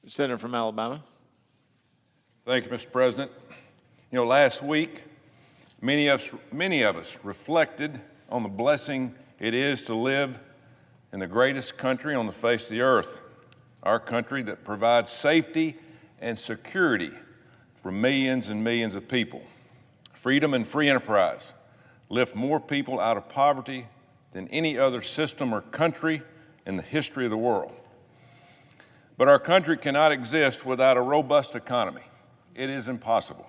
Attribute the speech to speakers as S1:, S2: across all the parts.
S1: Senator from Alabama.
S2: Thank you, Mr. President. You know, last week, many of us reflected on the blessing it is to live in the greatest country on the face of the earth, our country that provides safety and security for millions and millions of people. Freedom and free enterprise lift more people out of poverty than any other system or country in the history of the world. But our country cannot exist without a robust economy. It is impossible.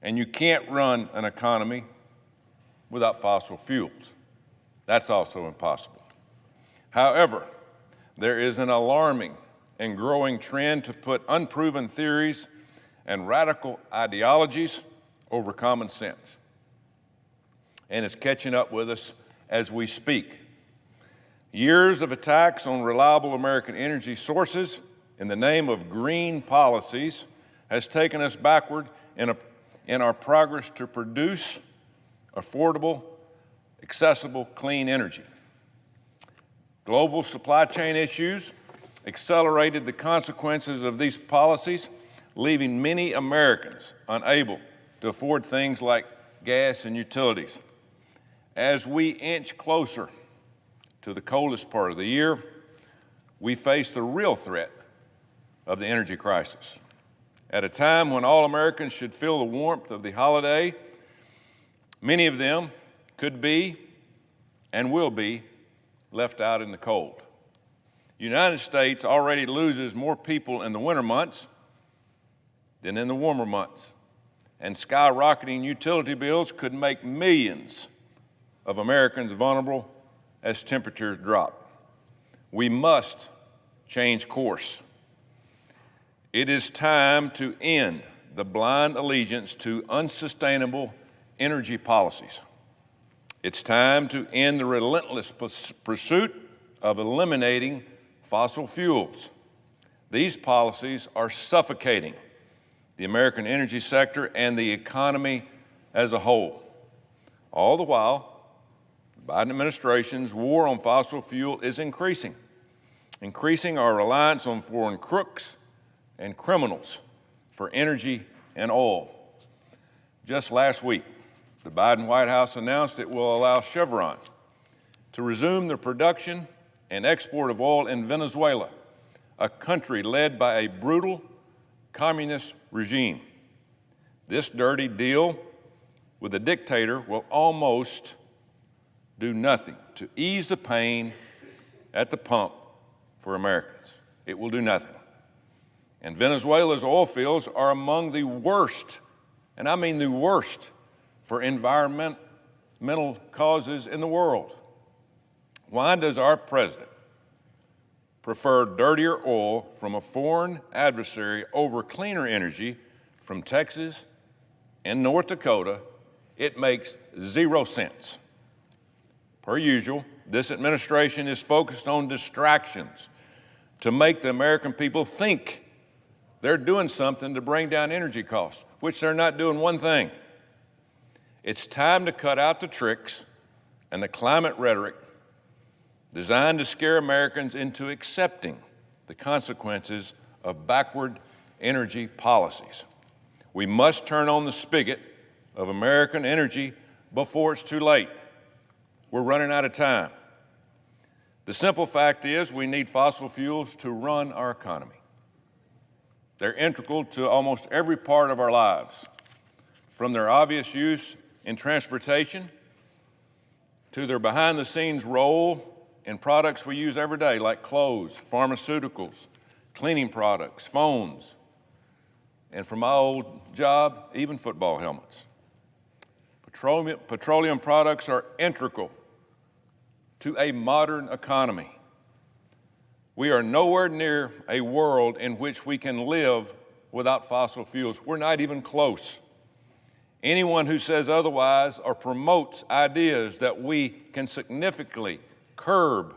S2: And you can't run an economy without fossil fuels. That's also impossible. However, there is an alarming and growing trend to put unproven theories and radical ideologies over common sense. And it's catching up with us as we speak. Years of attacks on reliable American energy sources in the name of green policies has taken us backward in our progress to produce affordable, accessible, clean energy. Global supply chain issues accelerated the consequences of these policies, leaving many Americans unable to afford things like gas and utilities. As we inch closer to the coldest part of the year, we face the real threat of the energy crisis. At a time when all Americans should feel the warmth of the holiday, many of them could be and will be left out in the cold. The United States already loses more people in the winter months than in the warmer months, and skyrocketing utility bills could make millions of Americans vulnerable as temperatures drop. We must change course. It is time to end the blind allegiance to unsustainable energy policies. It's time to end the relentless pursuit of eliminating fossil fuels. These policies are suffocating the American energy sector and the economy as a whole. All the while, the Biden administration's war on fossil fuel is increasing our reliance on foreign crooks and criminals for energy and oil. Just last week, the Biden White House announced it will allow Chevron to resume the production and export of oil in Venezuela, a country led by a brutal communist regime. This dirty deal with a dictator will almost do nothing to ease the pain at the pump for Americans. It will do nothing. And Venezuela's oil fields are among the worst, and I mean the worst, for environmental causes in the world. Why does our president prefer dirtier oil from a foreign adversary over cleaner energy from Texas and North Dakota? It makes zero sense. Per usual, this administration is focused on distractions to make the American people think they're doing something to bring down energy costs, which they're not doing one thing. It's time to cut out the tricks and the climate rhetoric designed to scare Americans into accepting the consequences of backward energy policies. We must turn on the spigot of American energy before it's too late. We're running out of time. The simple fact is we need fossil fuels to run our economy. They're integral to almost every part of our lives, from their obvious use in transportation to their behind-the-scenes role in products we use every day, like clothes, pharmaceuticals, cleaning products, phones, and for my old job, even football helmets. Petroleum products are integral to a modern economy. We are nowhere near a world in which we can live without fossil fuels. We're not even close. Anyone who says otherwise or promotes ideas that we can significantly curb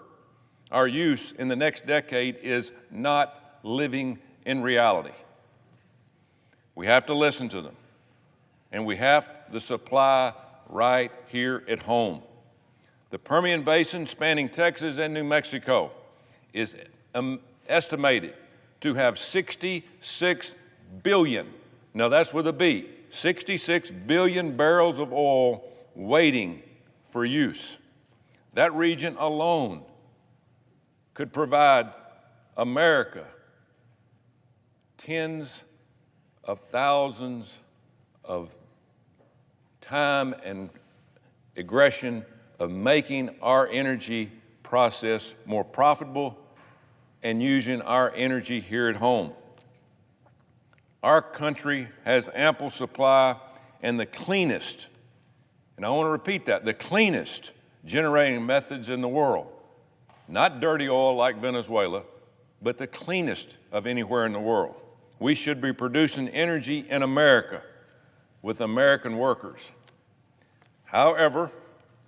S2: our use in the next decade is not living in reality. We have to listen to them, and we have the supply right here at home. The Permian Basin, spanning Texas and New Mexico, is estimated to have 66 billion, now that's with a B, 66 billion barrels of oil waiting for use. That region alone could provide America tens of thousands of time and aggression of making our energy process more profitable and using our energy here at home. Our country has ample supply and the cleanest, and I want to repeat that, the cleanest generating methods in the world. Not dirty oil like Venezuela, but the cleanest of anywhere in the world. We should be producing energy in America with American workers. However,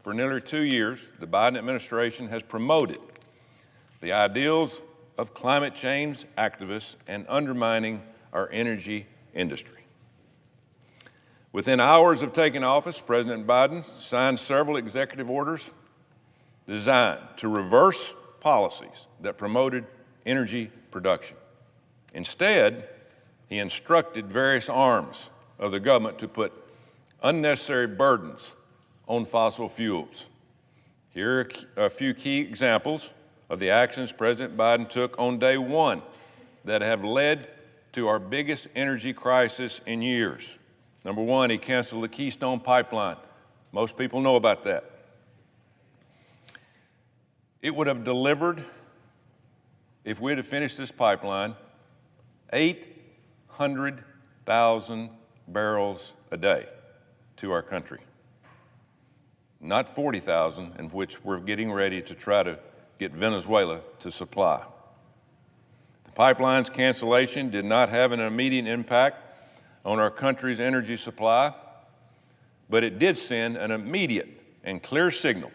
S2: for nearly 2 years, the Biden administration has promoted the ideals of climate change activists and undermining our energy industry. Within hours of taking office, President Biden signed several executive orders designed to reverse policies that promoted energy production. Instead, he instructed various arms of the government to put unnecessary burdens on fossil fuels. Here are a few key examples of the actions President Biden took on day one that have led to our biggest energy crisis in years. Number one, he canceled the Keystone Pipeline. Most people know about that. It would have delivered, if we had finished this pipeline, 800,000 barrels a day to our country. Not 40,000, in which we're getting ready to try to get Venezuela to supply. The pipeline's cancellation did not have an immediate impact on our country's energy supply, but it did send an immediate and clear signal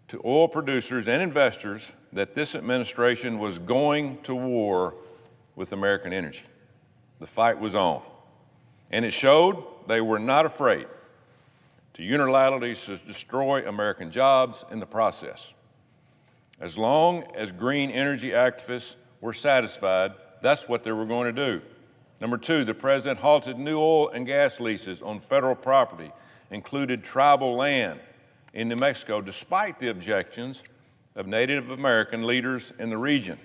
S2: to oil producers and investors that this administration was going to war with American energy. The fight was on, and it showed they were not afraid to unilaterally destroy American jobs in the process. As long as green energy activists were satisfied, that's what they were going to do. Number two, the president halted new oil and gas leases on federal property, included tribal land in New Mexico, despite the objections of Native American leaders in the region.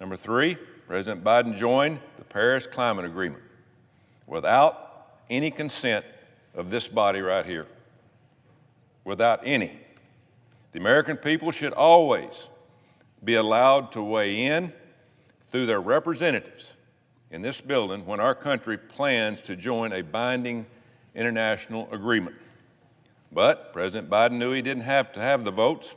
S2: Number three, President Biden joined the Paris Climate Agreement without any consent of this body right here. Without any. The American people should always be allowed to weigh in through their representatives in this building when our country plans to join a binding international agreement. But President Biden knew he didn't have to have the votes,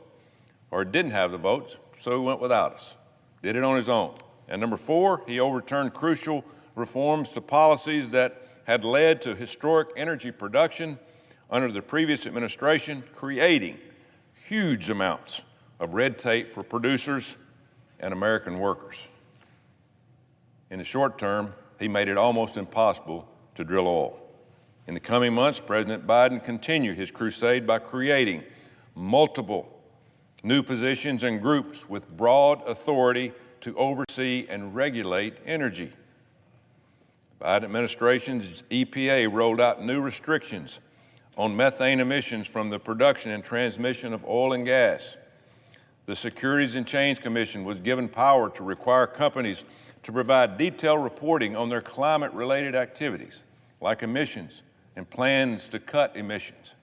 S2: or didn't have the votes, so he went without us. Did it on his own. And number four, he overturned crucial reforms to policies that had led to historic energy production under the previous administration, creating huge amounts of red tape for producers and American workers. In the short term, he made it almost impossible to drill oil. In the coming months, President Biden continued his crusade by creating multiple new positions and groups with broad authority to oversee and regulate energy. The Biden administration's EPA rolled out new restrictions on methane emissions from the production and transmission of oil and gas. The Securities and Exchange Commission was given power to require companies to provide detailed reporting on their climate-related activities, like emissions and plans to cut emissions.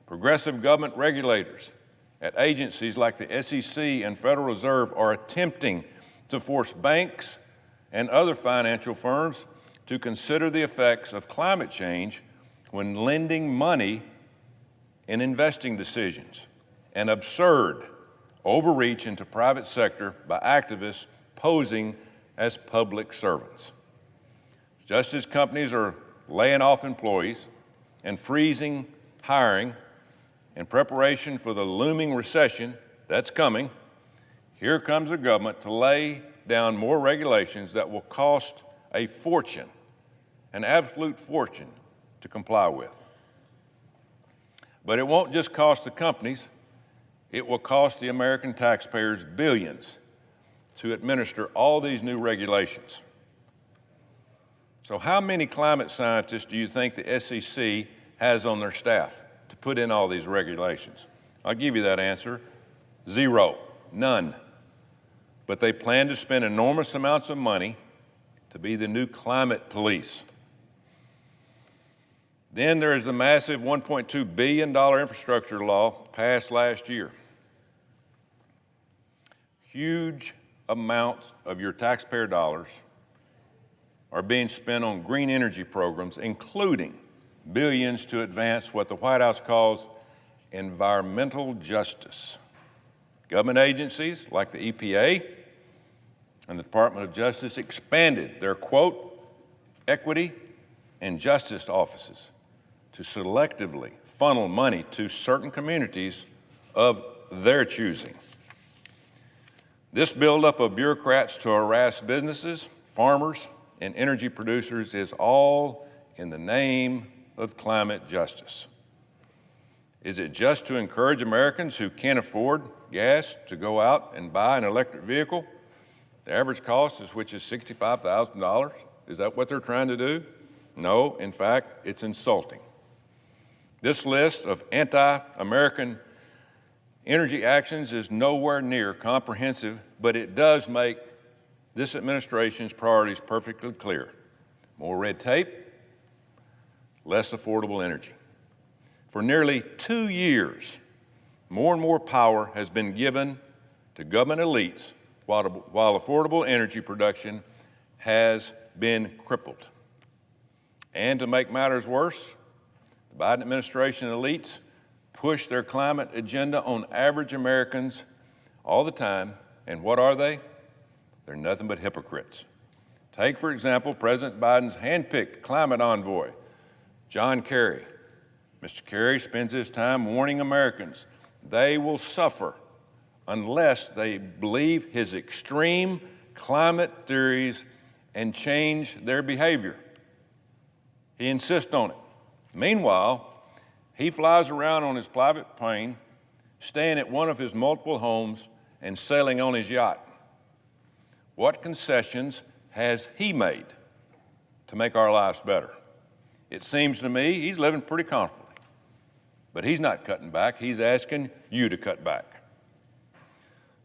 S2: Progressive government regulators at agencies like the SEC and Federal Reserve are attempting to force banks and other financial firms to consider the effects of climate change when lending money in investing decisions, an absurd overreach into private sector by activists posing as public servants. Just as companies are laying off employees and freezing hiring in preparation for the looming recession that's coming, here comes the government to lay down more regulations that will cost a fortune, an absolute fortune, to comply with. But it won't just cost the companies, it will cost the American taxpayers billions to administer all these new regulations. So how many climate scientists do you think the SEC has on their staff to put in all these regulations? I'll give you that answer. 0, none. But they plan to spend enormous amounts of money to be the new climate police. Then there is the massive $1.2 billion infrastructure law passed last year. Huge amounts of your taxpayer dollars are being spent on green energy programs, including billions to advance what the White House calls environmental justice. Government agencies like the EPA and the Department of Justice expanded their, quote, equity and justice offices to selectively funnel money to certain communities of their choosing. This buildup of bureaucrats to harass businesses, farmers, and energy producers is all in the name of climate justice. Is it just to encourage Americans who can't afford gas to go out and buy an electric vehicle? The average cost is which is $65,000. Is that what they're trying to do? No, in fact, it's insulting. This list of anti-American energy actions is nowhere near comprehensive, but it does make this administration's priorities perfectly clear. More red tape, less affordable energy. For nearly 2 years, more and more power has been given to government elites while affordable energy production has been crippled. And to make matters worse, the Biden administration elites push their climate agenda on average Americans all the time. And what are they? They're nothing but hypocrites. Take, for example, President Biden's handpicked climate envoy, John Kerry. Mr. Kerry spends his time warning Americans they will suffer unless they believe his extreme climate theories and change their behavior. He insists on it. Meanwhile, he flies around on his private plane, staying at one of his multiple homes and sailing on his yacht. What concessions has he made to make our lives better? It seems to me he's living pretty comfortably. But he's not cutting back. He's asking you to cut back.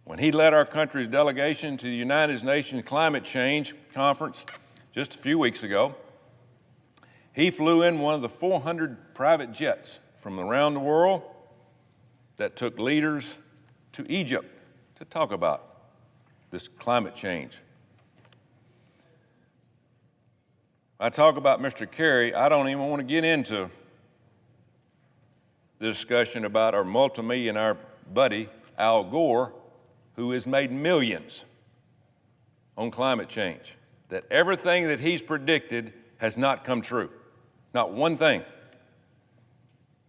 S2: When he led our country's delegation to the United Nations Climate Change Conference just a few weeks ago, he flew in one of the 400 private jets from around the world that took leaders to Egypt to talk about this climate change. I talk about Mr. Kerry, I don't even want to get into the discussion about our multimillionaire buddy, Al Gore, who has made millions on climate change, that everything that he's predicted has not come true. Not one thing.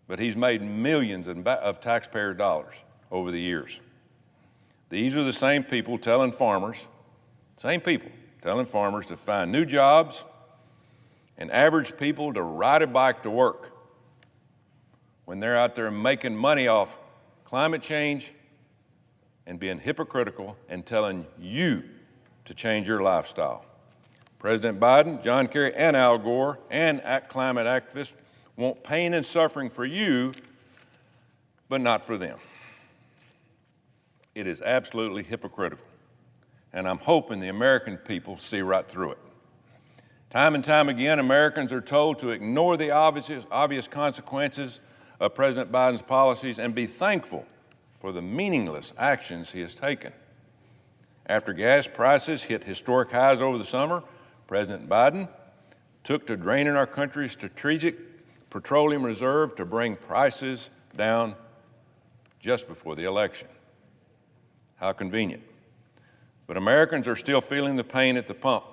S2: But he's made millions of taxpayer dollars over the years. These are the same people telling farmers to find new jobs and average people to ride a bike to work when they're out there making money off climate change and being hypocritical and telling you to change your lifestyle. President Biden, John Kerry, and Al Gore, and climate activists want pain and suffering for you, but not for them. It is absolutely hypocritical, and I'm hoping the American people see right through it. Time and time again, Americans are told to ignore the obvious consequences of President Biden's policies and be thankful for the meaningless actions he has taken. After gas prices hit historic highs over the summer, President Biden took to draining our country's strategic petroleum reserve to bring prices down just before the election. How convenient. But Americans are still feeling the pain at the pump.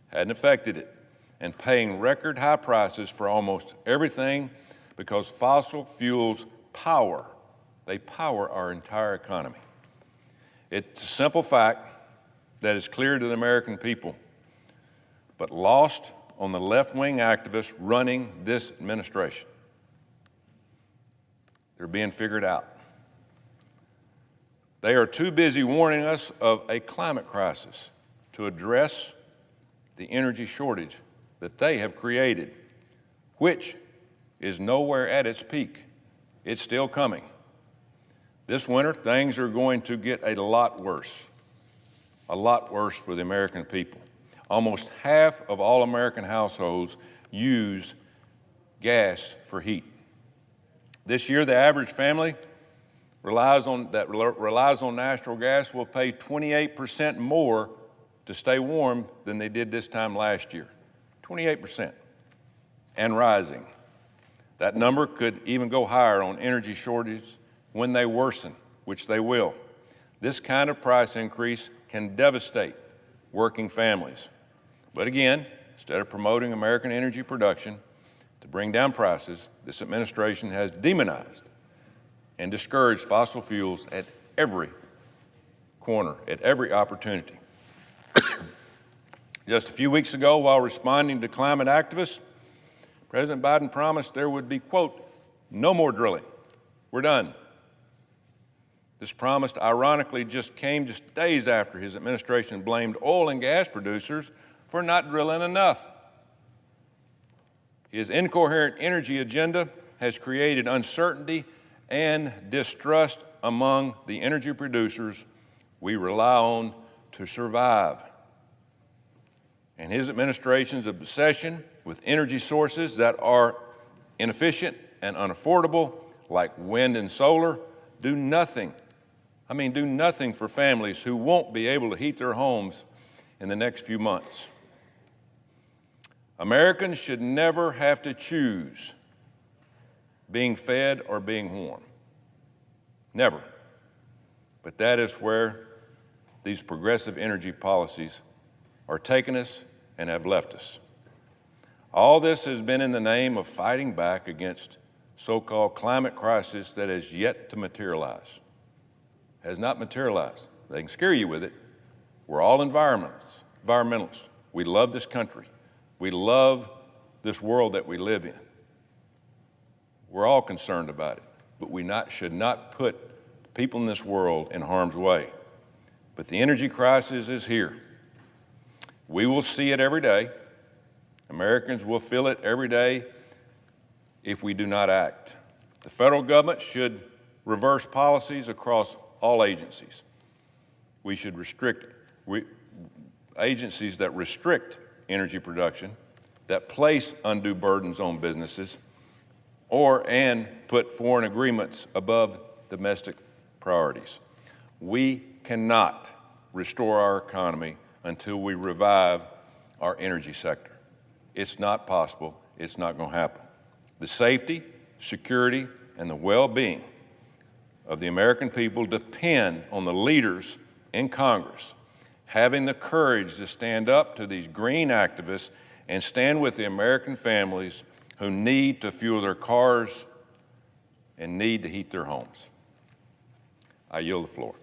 S2: Hadn't affected it, and paying record high prices for almost everything because fossil fuels power our entire economy. It's a simple fact that is clear to the American people, but lost on the left-wing activists running this administration. They're being figured out. They are too busy warning us of a climate crisis to address the energy shortage that they have created, which is nowhere at its peak. It's still coming. This winter, things are going to get a lot worse for the American people. Almost half of all American households use gas for heat. This year, the average family relies on natural gas will pay 28% more to stay warm than they did this time last year. 28%, and rising. That number could even go higher on energy shortages when they worsen, which they will. This kind of price increase can devastate working families. But again, instead of promoting American energy production to bring down prices, this administration has demonized and discouraged fossil fuels at every corner, at every opportunity. Just a few weeks ago, while responding to climate activists, President Biden promised there would be, quote, no more drilling. We're done. This promise, ironically, came just days after his administration blamed oil and gas producers for not drilling enough. His incoherent energy agenda has created uncertainty and distrust among the energy producers we rely on to survive. And his administration's obsession with energy sources that are inefficient and unaffordable, like wind and solar, do nothing for families who won't be able to heat their homes in the next few months. Americans should never have to choose being fed or being warm. Never. But that is where these progressive energy policies are taking us and have left us. All this has been in the name of fighting back against so-called climate crisis that has yet to materialize. Has not materialized. They can scare you with it. We're all environmentalists. We love this country. We love this world that we live in. We're all concerned about it, but we should not put people in this world in harm's way. But the energy crisis is here. We will see it every day. Americans will feel it every day if we do not act. The federal government should reverse policies across all agencies. We should agencies that restrict energy production, that place undue burdens on businesses, and put foreign agreements above domestic priorities. We cannot restore our economy until we revive our energy sector. It's not possible. It's not going to happen. The safety, security, and the well-being of the American people depend on the leaders in Congress having the courage to stand up to these green activists and stand with the American families who need to fuel their cars and need to heat their homes. I yield the floor.